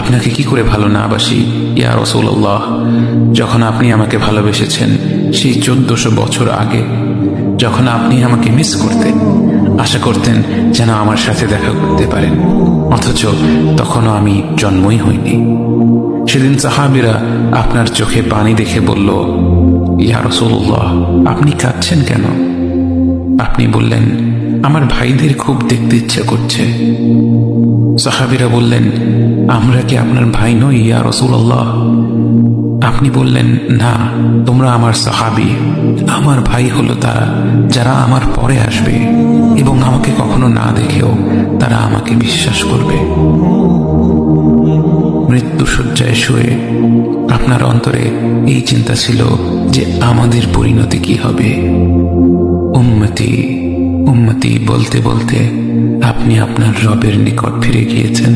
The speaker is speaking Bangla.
আপনাকে কি করে ভালো না বাসি ইয়া রাসূলুল্লাহ। যখন আপনি আমাকে ভালোবেসেছেন সেই 1400 বছর আগে, যখন আপনি আমাকে মিস করতেন, আশা করতেন যেন আমার সাথে দেখা করতে পারেন, অথচ তখনও আমি জন্মই হইনি। সেদিন সাহাবীরা আপনার চোখে পানি দেখে বলল, ইয়া রাসূলুল্লাহ, আপনি কাঁদছেন কেন? আপনি বললেন, আমার ভাইদের খুব দেখতে ইচ্ছা করছে। সাহাবীরা বললেন, আমরা কি আপনার ভাই নই ইয়া রাসূলুল্লাহ? আপনি বললেন, না, তোমরা আমার সাহাবী। আমার ভাই হলো তারা যারা আমার পরে আসবে এবং আমাকে কখনো না দেখেও তারা আমাকে বিশ্বাস করবে। মৃত্যু শয্যায় শুয়ে আপনার অন্তরে এই চিন্তা ছিল যে আমাদের পরিণতি কি হবে। উম্মতি উম্মতি বলতে বলতে আপনি আপনার রবের নিকট ফিরে গিয়েছেন।